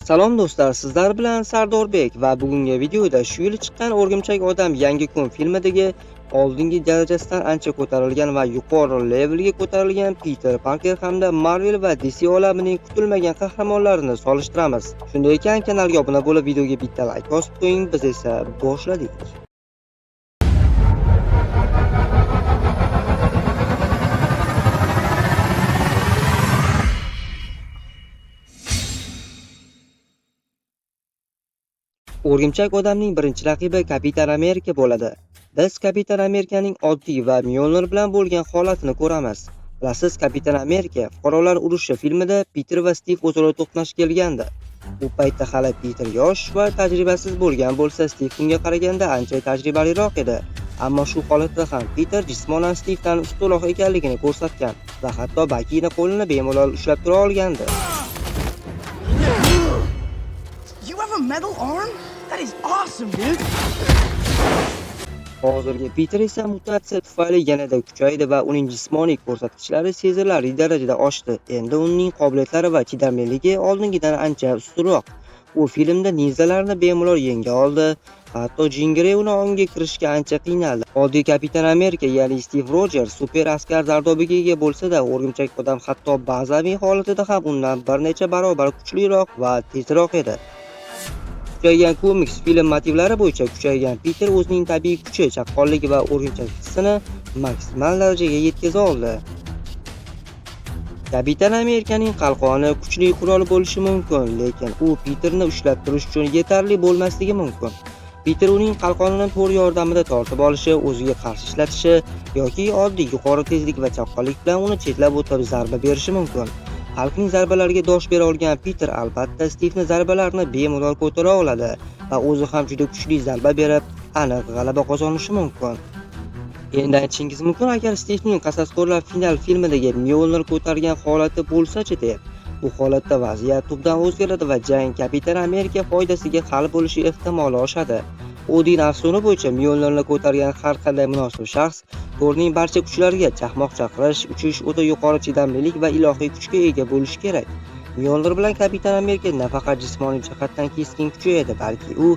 Salom do'stlar, sizlar bilan Sardorbek va bugungi videoda shu yil chiqqan O'rgimchak odam yangi kun filmidagi oldingi darajasidan ancha ko'tarilgan va yuqori levelga ko'tarilgan Peter Parker hamda Marvel va DC olamining kutilmagan qahramonlarini solishtiramiz. Shunday ekan, kanalga obuna bo'lib, videoga bitta like bosib qo'ying. Biz esa boshladik. O'rgimchak odamning birinchi raqibi Kapitan Amerika bo'ladi. Biz Kapitan Amerikaning oddiy va Mjolnir bilan bo'lgan holatini ko'ramiz. Bilasiz, Kapitan Amerika Fuqarolar urushi filmida Peter va Stiv o'zaro to'qnash kelgandi. Bu paytda hali Peter yosh va tajribasiz bo'lgan bo'lsa, Stiv unga qaraganda ancha tajribaliroq edi. Ammo shu holatda ham Peter jismonan Stivdan ustunroq ekanligini ko'rsatgan va hatto Bakini qo'lini bemalol ushlab tura olgandi. You have a metal arm? That is awesome, dude. Hozirgi Peter esa mutatsiya tufayli yanada kuchaydi va uning jismoniy ko'rsatkichlari sezilarli darajada oshdi. Endi uning qobiliyatlari va chidamliligi oldingidan ancha ustunroq. U filmda ninzalarni bemalol yenga oldi. Hatto Jean Grey uni ongiga kirishga ancha qiynaldi. Oddiy Kapitan Amerika, ya'ni Steve Rogers super askar zardobiga ega bo'lsa-da, O'rgimchak odam hatto bazaviy holatida ham undan bir necha barobar kuchliroq va tezroq edi. Kuchaygan komiks film motivlari bo'yicha kuchaygan Peter o'zining tabiiy kuchi, chaqqonligi va o'rgimchak hissini maksimal darajaga yetkaza oldi. Kapitan Amerikaning qalqoni kuchli qurol bo'lishi mumkin, lekin u Peterni ushlab turish uchun yetarli bo'lmasligi mumkin. Peter uning qalqonini to'g'ri yordamida tortib olishi, o'ziga qarshi ishlatishi yoki oddiy yuqori tezlik va chaqqonlik bilan uni chetlab o'tib zarba berishi mumkin. Xalqning zarbalariga dosh bera olgan Peter albatta Stivni zarbalarini bemalol ko'tara oladi va o'zi ham juda kuchli zarba berib, aniq g'alaba qozonishi mumkin. Endi aytishingiz mumkin, agar Stivning Qasasxo'rlar final filmidagi Mjolnir ko'targan holati bo'lsa-chi deb. Bu holatda vaziyat tubdan o'zgaradi va jang Kapitan Amerika foydasiga hal bo'lishi ehtimoli oshadi. Odin afsona bo'yicha Mjolnirni ko'targan har qanday munosib shaxs Thorning barcha kuchlariga chaqmoq chaqirish, uchish, o'ta yuqori chidamlilik va ilohiy kuchga ega bo'lishi kerak. Mjolnir bilan Kapitan Amerika nafaqat jismoniy jihatdan keskin kuchayadi, balki u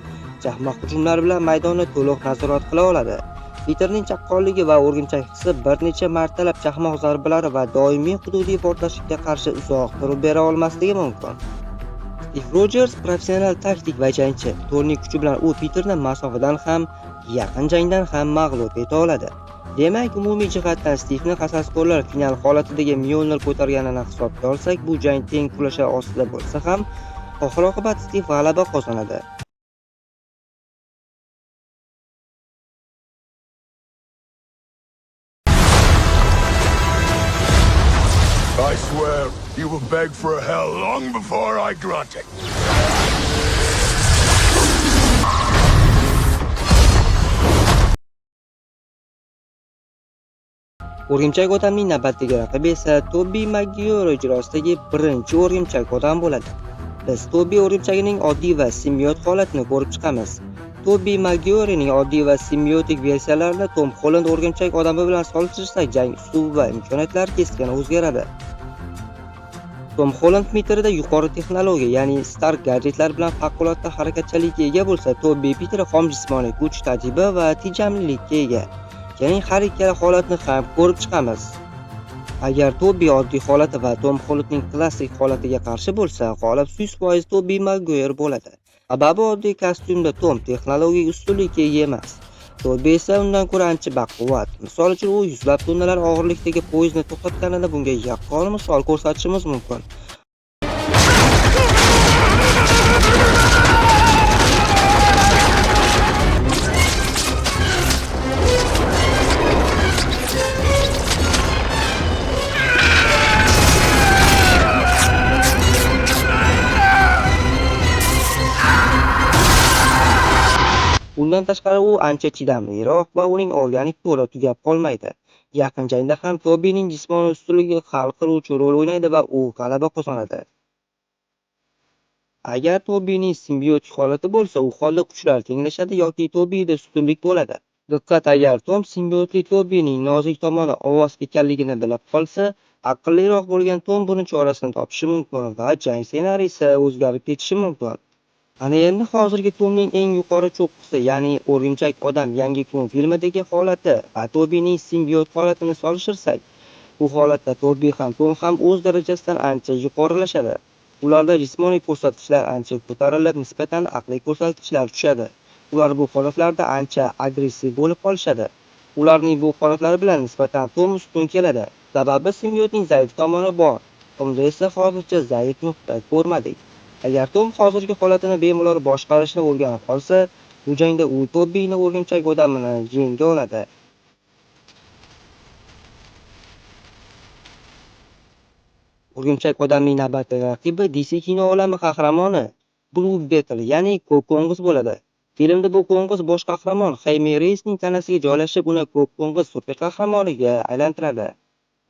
chaqmoq hujumlari bilan maydonni to'liq nazorat qila oladi. Peterning chaqqonligi va o'rgimchak hissi bir necha martalab chaqmoq zarbalari va doimiy hududiy portlashga qarshi uzoq turib bera olmasligi mumkin. Steve Rogers professional taktik va jangchi. Thorning kuchi bilan u Peterni masofadan ham, yaqin jangdan ham mag'lub eta oladi. Demak, umumiy jihatdan Stevni Qasasxo'rlar final holatidagi Mjolnir ko'targanini hisobga olsak, bu jang teng kurashlar ostida bo'lsa ham, oxir-oqibat Steve g'alaba qozonadi. I swear, you will beg for hell long before I grant it. O'rgimchak odamning navbatdagi raqibi esa Tobey Maguire ijrosidagi birinchi O'rgimchak odam bo'ladi. Biz Tobey o'rgimchagining oddiy va simbiot holatini ko'rib chiqamiz. Tobey Maguirening oddiy va simbiotik versiyalarini Tom Holland o'rgimchak odami bilan solishtirsak, jang uslubi va imkoniyatlari keskin o'zgaradi. Tom Holland metrida yuqori texnologiya, ya'ni Stark gadjetlar bilan favqulodda harakatchanlikka ega bo'lsa, Tobey Peter xom jismoniy kuch, tajriba va tejamlilikka ega. Keling, har ikkala holatni ham ko'rib chiqamiz. Agar Tobey oddiy holati va Tom Hollandning klassik holatiga qarshi bo'lsa, g'olib 100% Tobey Maguire bo'ladi. Sababi oddiy kostyumda Tom texnologik ustunlikka ega emas. Tobey esa undan ko'ra ancha baquvvat. Misol uchun, u yuzlab tonnalar og'irlikdagi poyezdni to'xtatganida bunga yaqqol misol ko'rsatishimiz mumkin. Bundan tashqari u ancha chidamliroq va uning organik to'ri tugab qolmaydi. Yaqin jangda ham Tobeyning jismoniy ustunligi hal qiluvchi rol o'ynaydi va u g'alaba qozonadi. Agar Tobeyning simbiotik holati bo'lsa, u holda kuchlar tenglashadi yoki Tobeyda ustunlik bo'ladi. Diqqat, agar Tom simbiotli Tobining nozik tomoni ovoz ekanligini bilib qolsa, aqlliroq bo'lgan Tom buni chorasini topishi mumkin va jang ssenariysi o'zgarib ketishi mumkin. Ana endi hozirgi Tomning eng yuqori cho'qqisi, ya'ni O'rgimchak odam yangi kun filmidagi holati va Tobining simbiot holatini solishtirsak, bu holatda Tobi ham Tom ham o'z darajasidan ancha yuqorilashadi. Ularda jismoniy ko'rsatkichlar ancha ko'tarilib, nisbatan aqliy ko'rsatkichlar tushadi. Ular bu holatlarda ancha agressiv bo'lib qolishadi. Ularning bu holatlari bilan nisbatan Tom ustun keladi. Sababi simbiotning zaif tomoni bor. Tomda esa hozircha zaif nuqta ko'rmadik. Agar Tom hozirgi holatini bemalol boshqarishni o'rganib qolsa, bu jangda u Tobini O'rgimchak odamini yenga oladi. O'rgimchak odamning navbatdagi raqibi DC kino olami qahramoni Blue Beetle, ya'ni ko'k qo'ng'iz bo'ladi. Filmda bu qo'ng'iz bosh qahramon Jaime Reyesning tanasiga joylashib, uni ko'k qo'ng'iz super qahramoniga aylantiradi.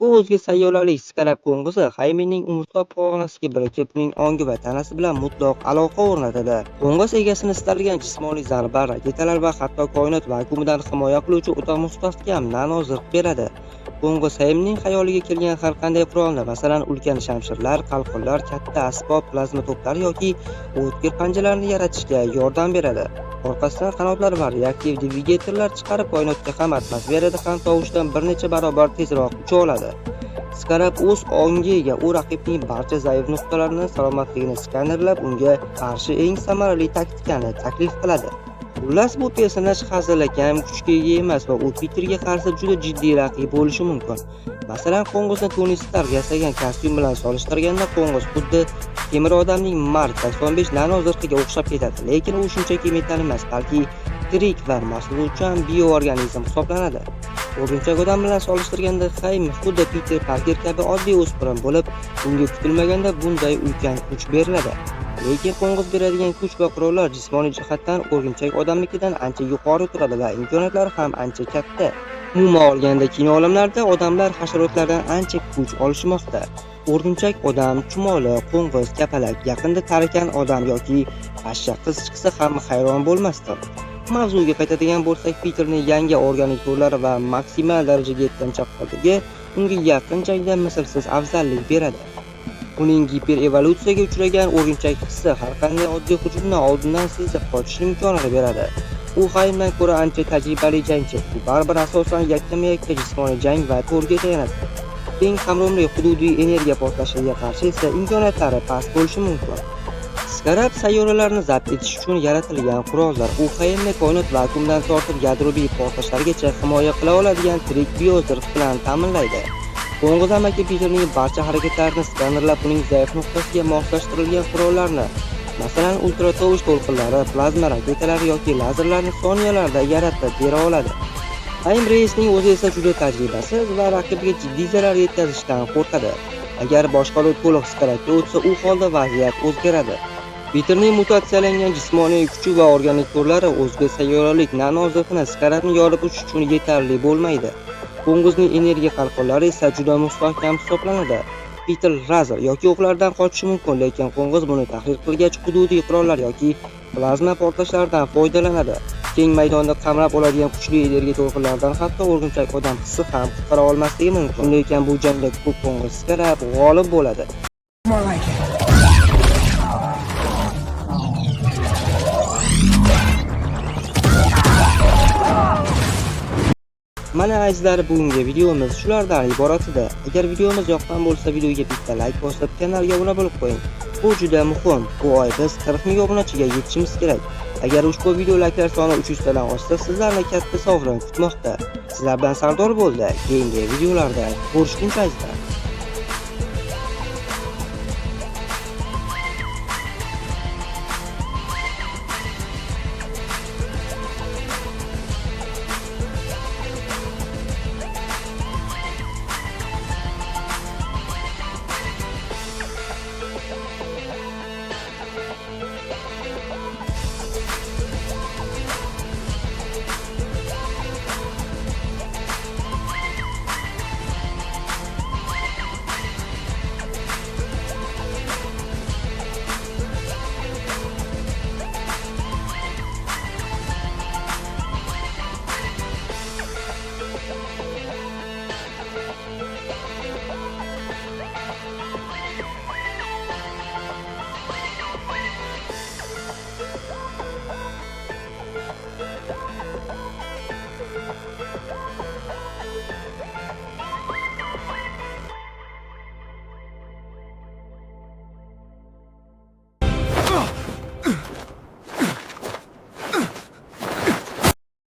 Bu o'zga sayyoralik Skarab qo'ng'izi Jaimening umurtqa pog'onasiga birikib, uning ongi va tanasi bilan mutlaq aloqa o'rnatadi. Qo'ng'iz egasini istalgan jismoniy zarba, raketalar va hatto koinot vakuumidan himoya qiluvchi o'ta mustahkam nano zirh beradi. Qo'ng'iz Jaimening xayoliga kelgan har qanday qurolni, masalan, ulkan shamshirlar, qalqonlar, katta asbob, plazma to'plar yoki o'tkir panjalarni yaratishga yordam beradi. Orqasidan qanotlar va reaktiv dvigatellar chiqarib, koinotga ham atmosferada ham tovushdan bir necha barobar tezroq ucha oladi. Skarab o'z ongiga u raqibning barcha zaif nuqtalarini, salomatligini skanerlab, unga qarshi eng samarali taktikani taklif qiladi. Xullas, bu personaj hazilakam, kuchga ega emas va u Peterga qarshi juda jiddiy raqib bo'lishi mumkin. Masalan, qo'ng'izni Tony Stark yasagan kostyum bilan solishtirganda, qo'ng'iz xuddi temir odamning Mark 85 nano zirhiga o'xshab ketadi, lekin u shunchaki metall emas, balki tirik va mas'ulchan bioorganizm hisoblanadi. O'rgimchak odam bilan solishtirganda Jaime xuddi Peter Parker kabi oddiy o'spirin bo'lib, unga kutilmaganda bunday ulkan kuch beriladi. Lekin qo'ng'iz beradigan kuch va qurollar jismoniy jihatdan O'rgimchak odamnikidan ancha yuqori turadi va imkoniyatlari ham ancha katta. Umuman olganda, kino olamlarida odamlar hasharotlardan ancha kuch olishmoqda. O'rgimchak odam, chumoli, qo'ng'iz, kapalak, yaqinda tarikan odam yoki pashsha qiz chiqsa ham hayron bo'lmasdim. Mavzuga qaytadigan bo'lsak, Peterning yangi organik turlari va maksimal darajaga yetgan chaqaloqligi unga yaqin jangda mislsiz afzallik beradi. Uning giper evolyutsiyaga uchragan o'rgimchak hissi har qanday oddiy hujumni oldindan sezib qochish imkonini beradi. U Jaimedan ko'ra ancha tajribali jangchi. U baribir asosan yakkama-yakka jismoniy jang va to'rga tayanadi. Keng qamrovli hududiy energiya portlashiga qarshi esa imkoniyatlari past bo'lishi mumkin. Skarab sayyoralarni zabt etish uchun yaratilgan qurollar. U Jaime koinot vakuumidan tortib yadroviy portlashlargacha himoya qila oladigan tirik biozirh bilan ta'minlaydi. Qo'ng'iz amaki Peterning barcha harakatlarini skanerlab, uning zaif nuqtasiga moslashtirilgan qurollarni, masalan, ultratovush to'lqinlari, plazma raketalari yoki lazerlarni soniyalarda yaratib bera oladi. Jaime Reyesning o'zi esa juda tajribasiz va raqibiga jiddiy zarar yetkazishdan qo'rqadi. Agar boshqaruv to'liq Skarabga o'tsa, u holda vaziyat o'zgaradi. Peterning mutatsiyalangan jismoniy kuchi va organik turlari o'zga sayyoralik nano zirhini Skarabni yorib o'tish uchun yetarli bo'lmaydi. Qo'ng'izning energiya qalqonlari esa juda mustahkam hisoblanadi. Peter lazer yoki o'qlardan qochishi mumkin, lekin qo'ng'iz buni tahlil qilgach hududiy qurollar yoki plazma portlashlaridan foydalanadi. Keng maydonda qamrab oladigan kuchli energiya to'lqinlaridan hatto o'rgimchak odam hissi ham qutqara olmasligi mumkin. Lekin bu jangda ko'k qo'ng'iz Skarab g'olib bo'ladi. More like it. Mana azizlar, bugungi videomiz shulardan iborat edi. Agar videomiz yoqqan bo'lsa, videoga bitta like bosib, kanalga obuna bo'lib qo'ying. Bu juda muhim. Bu oy biz 40 ming obunachiga yetishimiz kerak. Agar ushbu video layklar soni 300 tadan oshsa, sizlarni katta sovrin kutmoqda. Sizlar bilan Sardor bo'ldi. Keyingi videolarda ko'rishguncha azizlar.